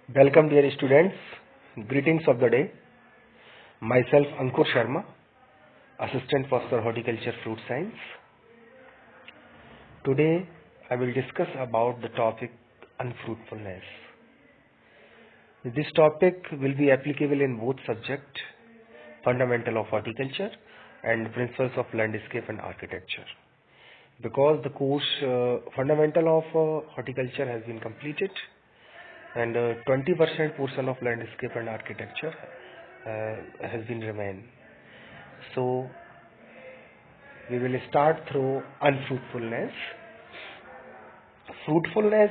Welcome dear students, greetings of the day. Myself Ankur Sharma, Assistant Professor Horticulture Fruit Science. Today I will discuss about the topic unfruitfulness. This topic will be applicable in both subject, Fundamental of Horticulture and Principles of Landscape and Architecture. Because the course Fundamental of Horticulture has been completed and 20% portion of landscape and architecture has been remain. So we will start through unfruitfulness. Fruitfulness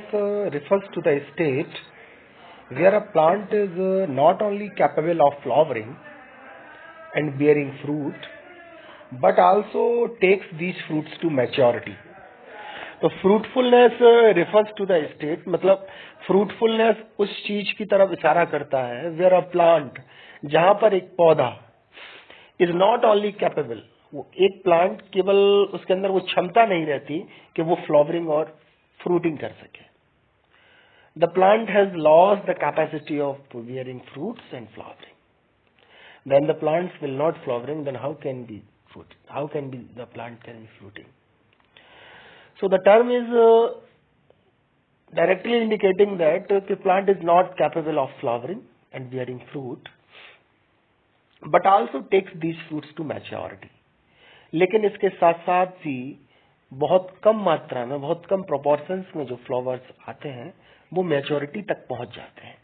refers to the state where a plant is not only capable of flowering and bearing fruit, but also takes these fruits to maturity. तो fruitfulness refers to the state, मतलब fruitfulness उस चीज की तरफ इशारा करता है where a plant, जहां पर एक पौधा इज नॉट ओनली कैपेबल, वो एक प्लांट केवल उसके अंदर वो क्षमता नहीं रहती कि वो फ्लावरिंग और फ्रूटिंग कर सके. The plant has lost the capacity of bearing fruits and flowering. Then the plants will not flowering, then how can be fruit, how can be the plant can be fruiting. So the term is directly indicating that the plant is not capable of flowering and bearing fruit, but also takes these fruits to maturity. लेकिन इसके साथ साथ भी बहुत कम मात्रा में, बहुत कम proportions में जो फ्लावर्स आते हैं वो मैच्योरिटी तक पहुंच जाते हैं.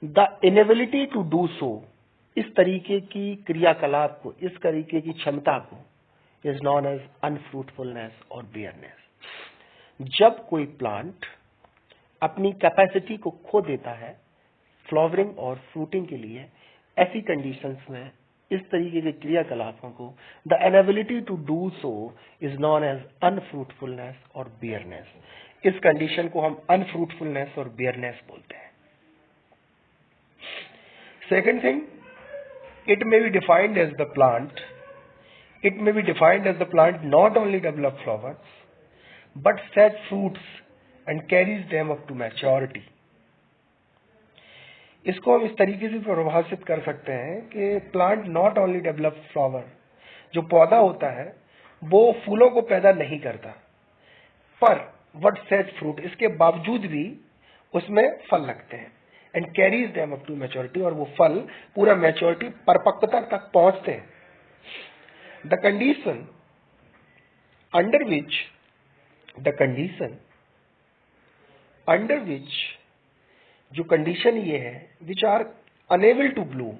The inability to do so, इस तरीके की क्रियाकलाप को, इस तरीके की क्षमता को is known as unfruitfulness और barrenness. जब कोई प्लांट अपनी कैपेसिटी को खो देता है फ्लावरिंग और फ्रूटिंग के लिए, ऐसी कंडीशंस में इस तरीके के क्रियाकलापों को the inability to do so is known as unfruitfulness और बेयरनेस. इस कंडीशन को हम अनफ्रूटफुलनेस और बेयरनेस बोलते हैं. Second thing, it may be defined as the plant, it may be defined as the plant not only develop flowers but sets fruits and carries them up to maturity. इसको हम इस तरीके से परिभाषित कर सकते हैं कि plant not only develop flower, जो पौधा होता है वो फूलों को पैदा नहीं करता, पर वट सेट फ्रूट, इसके बावजूद भी उसमें फल लगते हैं. And carries them up to maturity, और वो फल पूरा मैच्योरिटी परिपक्वता तक पहुंचते हैं. The condition under which जो कंडीशन ये है which are unable to bloom,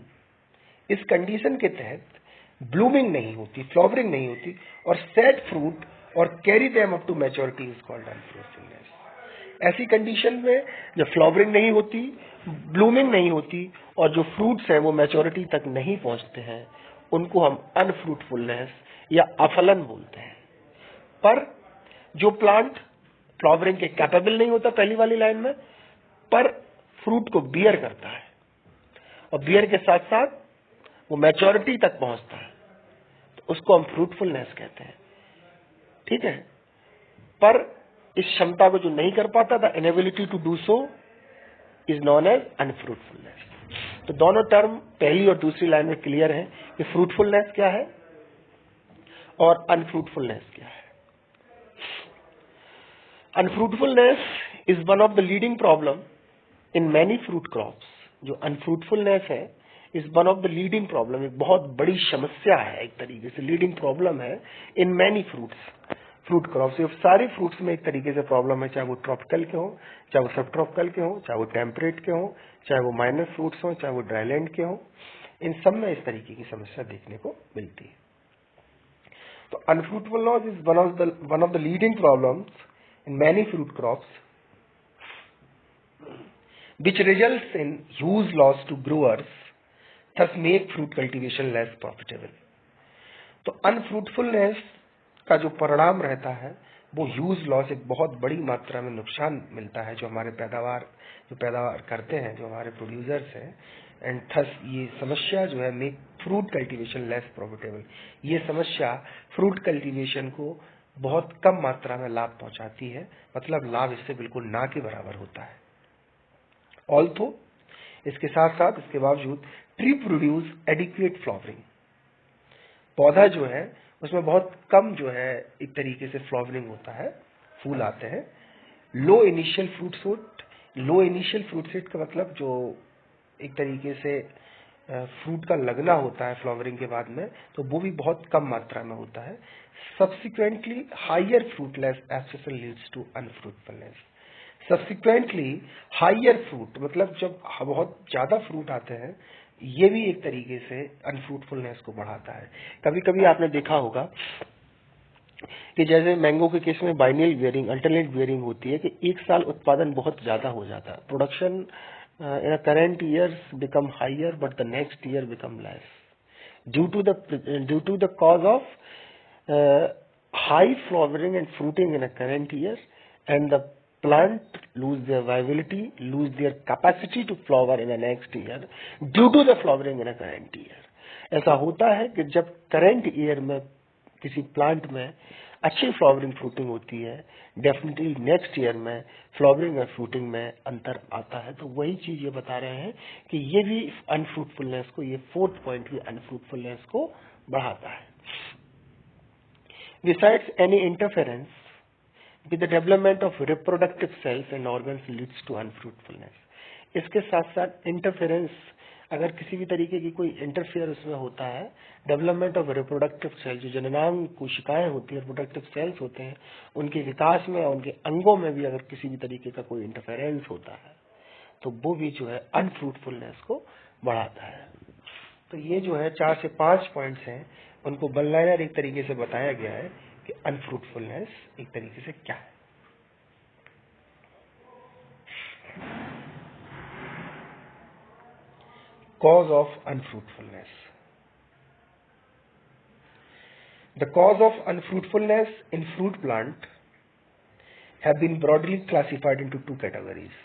इस कंडीशन के तहत ब्लूमिंग नहीं होती, फ्लावरिंग नहीं होती और सेट फ्रूट और carry them up to maturity is called unfruitfulness. ऐसी कंडीशन में जब फ्लावरिंग नहीं होती, ब्लूमिंग नहीं होती और जो फ्रूट्स हैं वो मैच्योरिटी तक नहीं पहुंचते हैं, उनको हम अनफ्रूटफुलनेस या अफलन बोलते हैं. पर जो प्लांट फ्लावरिंग के कैपेबल नहीं होता पहली वाली लाइन में, पर फ्रूट को बियर करता है और बियर के साथ साथ वो मैच्योरिटी तक पहुंचता है, तो उसको हम फ्रूटफुलनेस कहते हैं. ठीक है. पर इस क्षमता को जो नहीं कर पाता, the inability to do so is known as unfruitfulness. तो दोनों टर्म पहली और दूसरी लाइन में क्लियर है कि फ्रूटफुलनेस क्या है और अनफ्रूटफुलनेस क्या है. Unfruitfulness is one of the leading problem in many fruit crops. जो अनफ्रूटफुलनेस है is one of the leading problem, एक बहुत बड़ी समस्या है, एक तरीके से लीडिंग प्रॉब्लम है इन मैनी फ्रूट क्रॉप्स. ये सारे फ्रूट्स में एक तरीके से प्रॉब्लम है, चाहे वो ट्रॉपिकल के हो, चाहे वो सब ट्रॉपिकल के हो, चाहे वो टेम्परेट के हो, चाहे वो माइनर फ्रूट्स हो, चाहे वो ड्राईलैंड के हो. इन सब में इस तरीके की समस्या देखने को मिलती है. तो unfruitfulness is one of the leading problems in many fruit crops which results in huge loss to growers, thus make fruit cultivation less profitable. तो अनफ्रूटफुलनेस का जो परिणाम रहता है वो ह्यूज लॉस, एक बहुत बड़ी मात्रा में नुकसान मिलता है जो हमारे पैदावार करते हैं, जो हमारे प्रोड्यूसर्स हैं. एंड थस ये समस्या जो है make fruit cultivation less profitable, ये समस्या फ्रूट कल्टीवेशन को बहुत कम मात्रा में लाभ पहुंचाती है, मतलब लाभ इससे बिल्कुल ना के बराबर होता है. ऑल्थो इसके साथ साथ इसके बावजूद ट्री प्रोड्यूस एडिक्वेट फ्लावरिंग, पौधा जो है उसमें बहुत कम जो है एक तरीके से फ्लावरिंग होता है, फूल आते हैं। लो इनिशियल फ्रूट सेट, लो इनिशियल फ्रूट सेट का मतलब जो एक तरीके से फ्रूट का लगना होता है फ्लावरिंग के बाद में, तो वो भी बहुत कम मात्रा में होता है। Subsequently higher fruitlet abscission leads to unfruitfulness. Subsequently higher fruit मतलब जब बहुत ज्यादा फ्रूट आते हैं, ये भी एक तरीके से अनफ्रूटफुलनेस को बढ़ाता है। कभी कभी आपने देखा होगा कि जैसे मैंगो के केस में बाइनियल बियरिंग, अल्टरनेट बियरिंग होती है कि एक साल उत्पादन बहुत ज्यादा हो जाता है, production in a current years become higher but the next year become less due to the cause of high flowering and fruiting in a current year, and the plant lose their viability, lose their capacity to flower in the next year due to the flowering in a current year. ऐसा होता है कि जब current year में किसी plant में अच्छी flowering fruiting होती है, डेफिनेटली नेक्स्ट ईयर में फ्लावरिंग और फ्रूटिंग में अंतर आता है। तो वही चीज ये बता रहे हैं कि ये भी अनफ्रूटफुलनेस को, ये फोर्थ पॉइंट भी अनफ्रूटफुलनेस को बढ़ाता है। Besides any interference with the development of reproductive cells and organs leads to unfruitfulness. इसके साथ साथ इंटरफेरेंस, अगर किसी भी तरीके की कोई इंटरफेयर उसमें होता है, डेवलपमेंट ऑफ रिप्रोडक्टिव सेल, जो जननांग कोशिकाएं होती है, रिप्रोडक्टिव सेल्स होते हैं, उनके विकास में, उनके अंगों में भी अगर किसी भी तरीके का कोई इंटरफेरेंस होता है, तो वो भी जो है अनफ्रूटफुलनेस को बढ़ाता है। तो ये जो है 4 से 5 पॉइंट्स हैं, उनको वन लाइनर एक तरीके से बताया गया है कि अनफ्रूटफुलनेस एक तरीके से क्या है। Cause of unfruitfulness. The cause of unfruitfulness in fruit plant have been broadly classified into 2 categories.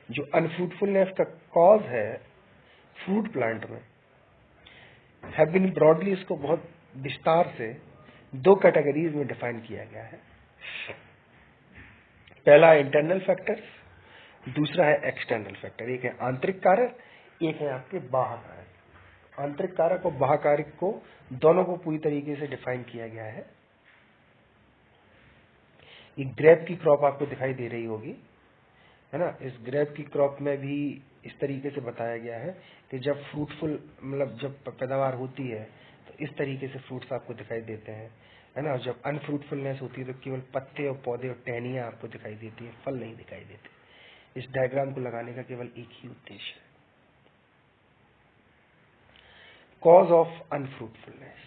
जो unfruitfulness का cause है fruit plant में, have been broadly, इसको बहुत विस्तार से 2 कैटेगरीज में डिफाइन किया गया है। पहला है इंटरनल फैक्टर्स, दूसरा है एक्सटर्नल फैक्टर। एक है आंतरिक कारक, एक है आपके बाह्य कारक। आंतरिक कारक और बाह्य कारक को, दोनों को पूरी तरीके से डिफाइन किया गया है। ये ग्रेप की क्रॉप आपको दिखाई दे रही होगी, है ना। इस ग्रेप की क्रॉप में भी इस तरीके से बताया गया है कि जब फ्रूटफुल मतलब जब पैदावार होती है तो इस तरीके से फ्रूट्स आपको दिखाई देते हैं, है ना। जब अनफ्रूटफुलनेस होती है तो केवल पत्ते और पौधे और टहनियां आपको दिखाई देती है, फल नहीं दिखाई देते। इस डायग्राम को लगाने का केवल एक ही उद्देश्य है। Cause of अनफ्रूटफुलनेस।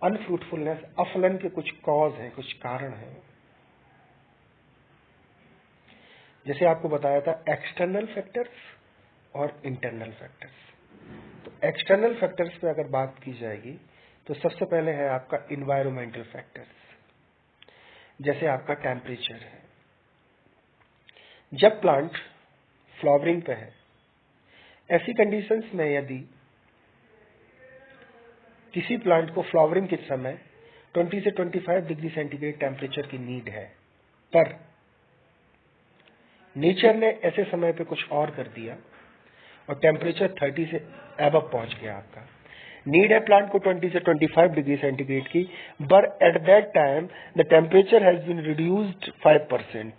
अनफ्रूटफुलनेस, अफलन के कुछ कॉज हैं, कुछ कारण हैं। जैसे आपको बताया था एक्सटर्नल फैक्टर्स और इंटरनल फैक्टर्स। तो एक्सटर्नल फैक्टर्स पे अगर बात की जाएगी तो सबसे पहले है आपका इन्वायरमेंटल फैक्टर्स, जैसे आपका टेम्परेचर है। जब प्लांट फ्लावरिंग पे है, ऐसी कंडीशंस में यदि किसी प्लांट को फ्लावरिंग के समय 20 से 25 डिग्री सेंटीग्रेड टेम्परेचर की नीड है, पर नेचर ने ऐसे समय पे कुछ और कर दिया और टेम्परेचर 30 से अबव पहुंच गया। आपका नीड है प्लांट को 20 से 25 डिग्री सेंटीग्रेड की, but at that time the temperature has been reduced 5%।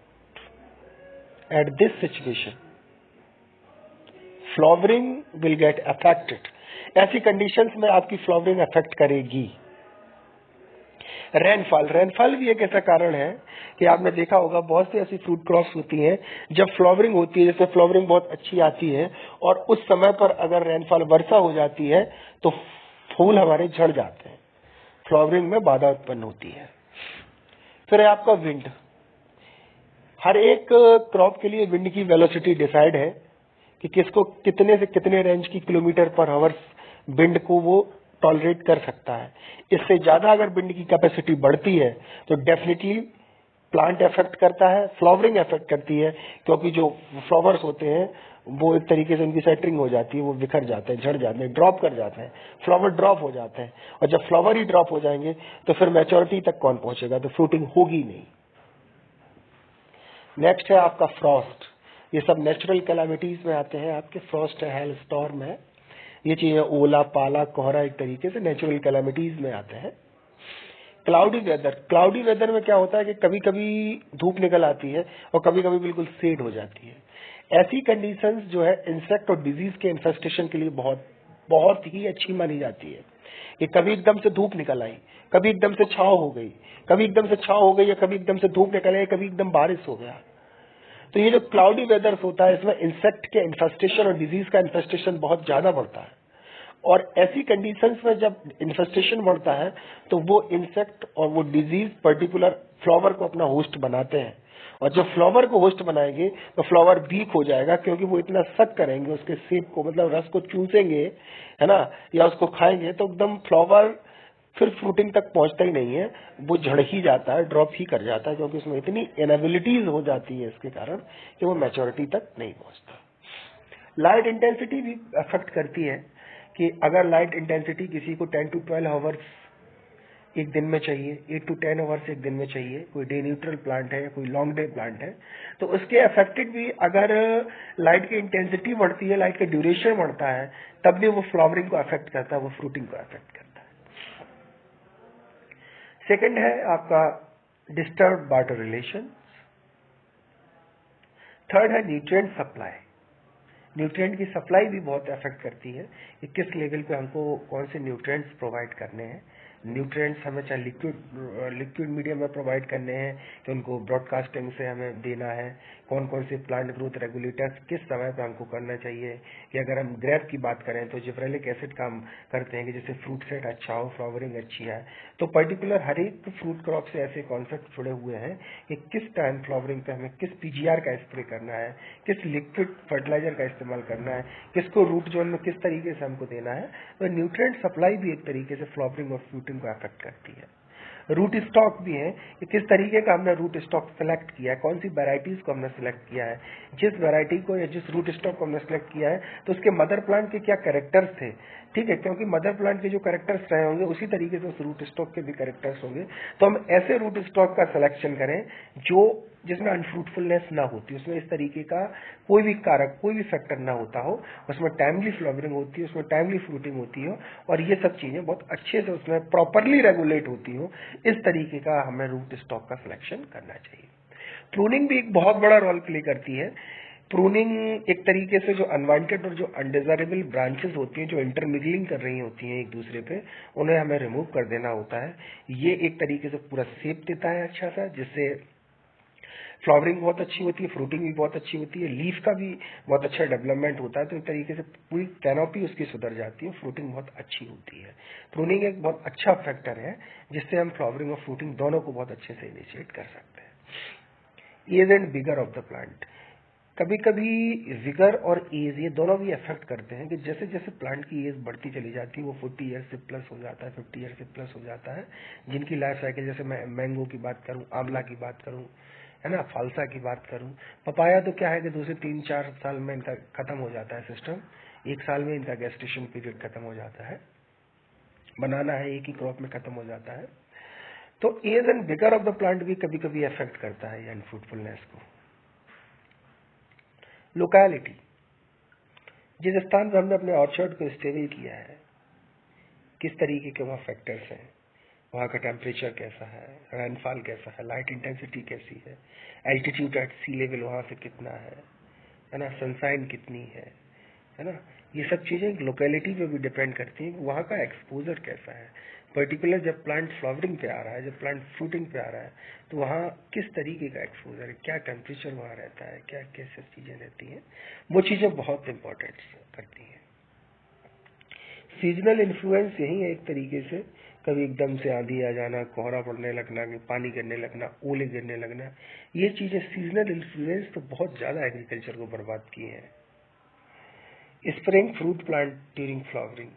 At this situation flowering will get affected. ऐसी कंडीशंस में आपकी फ्लावरिंग अफेक्ट करेगी। रेनफॉल भी एक ऐसा कारण है कि आपने देखा होगा बहुत सी ऐसी फ्रूट क्रॉप्स होती हैं जब फ्लावरिंग होती है, जैसे फ्लावरिंग बहुत अच्छी आती है और उस समय पर अगर रेनफॉल वर्षा हो जाती है तो फूल हमारे झड़ जाते हैं, फ्लावरिंग में बाधा उत्पन्न होती है। फिर है आपका विंड। हर एक क्रॉप के लिए विंड की वेलोसिटी डिसाइड है कि किसको कितने से कितने रेंज की किलोमीटर पर आवर विंड को वो टॉलरेट कर सकता है। इससे ज्यादा अगर विंड की कैपेसिटी बढ़ती है तो डेफिनेटली प्लांट इफेक्ट करता है, फ्लावरिंग इफेक्ट करती है, क्योंकि जो फ्लावर्स होते हैं वो एक तरीके से उनकी सेटरिंग हो जाती है, वो बिखर जाते हैं, झड़ जाते हैं, ड्रॉप कर जाते हैं, फ्लावर ड्रॉप हो जाते हैं। और जब फ्लावर ही ड्रॉप हो जाएंगे तो फिर मैच्योरिटी तक कौन पहुंचेगा, तो फ्रूटिंग होगी नहीं। नेक्स्ट है आपका फ्रॉस्ट। ये सब नेचुरल कैलामिटीज में आते हैं। आपके फ्रॉस्ट है, हेल स्टॉर्म है, ये चीजें ओला पाला कोहरा एक तरीके से नेचुरल कैलामिटीज में आते हैं। क्लाउडी वेदर में क्या होता है कि कभी कभी धूप निकल आती है और कभी कभी बिल्कुल शेड हो जाती है। ऐसी कंडीशंस जो है इंसेक्ट और डिजीज के इन्फेस्टेशन के लिए बहुत बहुत ही अच्छी मानी जाती है। कि कभी एकदम से धूप निकल आई, कभी एकदम से छांव हो गई, कभी एकदम से छांव हो गई, या कभी एकदम से धूप निकल आई, कभी एकदम बारिश हो गया। तो ये जो क्लाउडी वेदर होता है इसमें इंसेक्ट के इन्फेस्टेशन और डिजीज का इन्फेस्टेशन बहुत ज्यादा बढ़ता है। और ऐसी कंडीशंस में जब इन्फेस्टेशन बढ़ता है तो वो इंसेक्ट और वो डिजीज पर्टिकुलर फ्लावर को अपना होस्ट बनाते हैं, और जब फ्लावर को होस्ट बनाएंगे तो फ्लावर वीक हो जाएगा, क्योंकि वो इतना सक करेंगे उसके सेप को, मतलब रस को चूसेंगे, है ना, या उसको खाएंगे, तो एकदम फ्लावर फिर फ्रूटिंग तक पहुंचता ही नहीं है, वो झड़ ही जाता है, ड्रॉप ही कर जाता है, क्योंकि उसमें इतनी इनेबिलिटीज हो जाती है इसके कारण कि वो मैच्योरिटी तक नहीं पहुंचता। लाइट इंटेंसिटी भी अफेक्ट करती है कि अगर लाइट इंटेंसिटी किसी को 10 to 12 आवर्स एक दिन में चाहिए, 8 to 10 आवर्स एक दिन में चाहिए, कोई डे न्यूट्रल प्लांट है, कोई लॉन्ग डे प्लांट है, तो उसके अफेक्टेड भी अगर लाइट की इंटेंसिटी बढ़ती है, लाइट का ड्यूरेशन बढ़ता है, तब भी वो फ्लावरिंग को अफेक्ट करता है, वो फ्रूटिंग को अफेक्ट करता है। सेकेंड है आपका डिस्टर्ब वाटर रिलेशन। थर्ड है न्यूट्रिएंट सप्लाई। न्यूट्रिएंट की सप्लाई भी बहुत अफेक्ट करती है कि किस लेवल पे हमको कौन से न्यूट्रिएंट्स प्रोवाइड करने हैं। न्यूट्रिएंट्स हमें चाहे लिक्विड मीडियम में प्रोवाइड करने हैं कि उनको ब्रॉडकास्टिंग से हमें देना है, कौन कौन से प्लांट ग्रोथ रेगुलेटर्स किस समय पे हमको करना चाहिए। कि अगर हम ग्रेप की बात करें तो जिब्रेलिक एसिड काम करते हैं कि जिससे फ्रूट सेट अच्छा हो, फ्लावरिंग अच्छी है। तो पर्टिकुलर हर एक फ्रूट क्रॉप से ऐसे कॉन्सेप्ट जुड़े हुए हैं कि किस टाइम फ्लावरिंग पे हमें किस पीजीआर का स्प्रे करना है, किस लिक्विड फर्टिलाइजर का इस्तेमाल करना है, किसको रूट जोन में किस तरीके से हमको देना है। तो न्यूट्रिएंट सप्लाई भी एक तरीके से फ्लावरिंग और फ्रूटिंग को अफेक्ट करती है। रूट स्टॉक भी है कि किस तरीके का हमने रूट स्टॉक सेलेक्ट किया है, कौन सी वैरायटीज को हमने सेलेक्ट किया है। जिस वैरायटी को या जिस रूट स्टॉक को हमने सेलेक्ट किया है तो उसके मदर प्लांट के क्या कैरेक्टर्स थे, ठीक है, क्योंकि मदर प्लांट के जो कैरेक्टर्स रहे होंगे उसी तरीके से उस रूट स्टॉक के भी कैरेक्टर्स होंगे। तो हम ऐसे रूट स्टॉक का सिलेक्शन करें जो जिसमें अनफ्रूटफुलनेस ना होती, उसमें इस तरीके का कोई भी कारक, कोई भी फैक्टर ना होता हो, उसमें टाइमली फ्लावरिंग होती है, उसमें टाइमली फ्रूटिंग होती हो, और ये सब चीजें बहुत अच्छे से उसमें प्रॉपरली रेगुलेट होती हो, इस तरीके का हमें रूट स्टॉक का सिलेक्शन करना चाहिए। प्रूनिंग भी एक बहुत बड़ा रोल प्ले करती है। प्रूनिंग एक तरीके से जो अनवांटेड और जो अनडिजायरेबल ब्रांचेस होती हैं, जो इंटरमिगलिंग कर रही होती हैं एक दूसरे पे, उन्हें हमें रिमूव कर देना होता है। ये एक तरीके से पूरा शेप देता है अच्छा सा, जिससे फ्लावरिंग बहुत अच्छी होती है, फ्रूटिंग भी बहुत अच्छी होती है, लीफ का भी बहुत अच्छा डेवलपमेंट होता है। तो एक तरीके से पूरी कैनोपी उसकी सुधर जाती है, फ्रूटिंग बहुत अच्छी होती है। प्रूनिंग एक बहुत अच्छा फैक्टर है जिससे हम फ्लावरिंग और फ्रूटिंग दोनों को बहुत अच्छे से इनिशिएट कर सकते हैं। Age and vigour of the plant. कभी कभी विगर और एज ये दोनों भी अफेक्ट करते हैं कि जैसे जैसे प्लांट की एज बढ़ती चली जाती है, वो 40 ईयर से प्लस हो जाता है, 50 ईयर से प्लस हो जाता है, जिनकी लाइफ साइकिल, जैसे मैं मैंगो की बात करूं, आंवला की बात करूं, है ना, फालसा की बात करूं, पपाया तो क्या है कि 2 से 3-4 साल में इनका खत्म हो जाता है सिस्टम, 1 साल में इनका गेस्टेशन पीरियड खत्म हो जाता है। बनाना है एक ही क्रॉप में खत्म हो जाता है। तो age and vigour of the plant भी कभी कभी अफेक्ट करता है अनफ्रूटफुलनेस को। लोकेलिटी, जिस स्थान पर हमने अपने ऑर्चर्ड को स्टेबल किया है, किस तरीके के वहाँ फैक्टर्स हैं, वहाँ का टेम्परेचर कैसा है, रेनफॉल कैसा है, लाइट इंटेंसिटी कैसी है, एल्टीट्यूड एट सी लेवल वहाँ से कितना है ना, सनसाइन कितनी है ना, ये सब चीजें लोकेलिटी पे भी डिपेंड करती हैं कि वहाँ का एक्सपोजर कैसा है। पर्टिकुलर जब प्लांट फ्लावरिंग पे आ रहा है, जब प्लांट फ्रूटिंग पे आ रहा है, तो वहाँ किस तरीके का एक्सपोजर है, क्या टेम्परेचर वहाँ रहता है, क्या कैसे चीजें रहती हैं, वो चीजें बहुत इंपॉर्टेंट करती हैं। सीजनल इन्फ्लुएंस यही है एक तरीके से, कभी एकदम से आंधी आ जाना, कोहरा पड़ने लगना, पानी गिरने लगना, ओले गिरने लगना, ये चीजें सीजनल इन्फ्लुएंस तो बहुत ज्यादा एग्रीकल्चर को बर्बाद किए हैं। Spring fruit plant during flowering,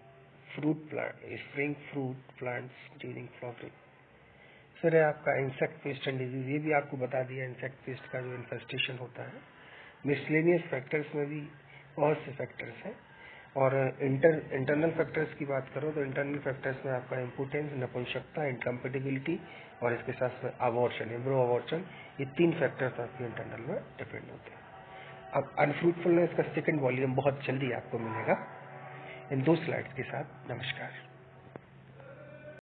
spring fruit plants during flowering. फिर है आपका इंसेक्ट पेस्ट एंड डिजीज, ये भी आपको बता दिया इंसेक्ट पेस्ट का जो इन्फेस्टेशन होता है। मिसलेनियस फैक्टर्स में भी बहुत से फैक्टर्स हैं। और इंटरनल फैक्टर्स की बात करो तो इंटरनल फैक्टर्स में आपका इम्पोर्टेंस, नपुंसकता, इनकम्पेटिबिलिटी और इसके साथ में अबॉर्शन, एम्ब्रो अबॉर्शन, ये 3 फैक्टर्स आपके इंटरनल में डिपेंड होते हैं। अब अनफ्रूटफुलनेस का सेकंड वॉल्यूम बहुत जल्दी आपको मिलेगा इन 2 स्लाइड्स के साथ। नमस्कार।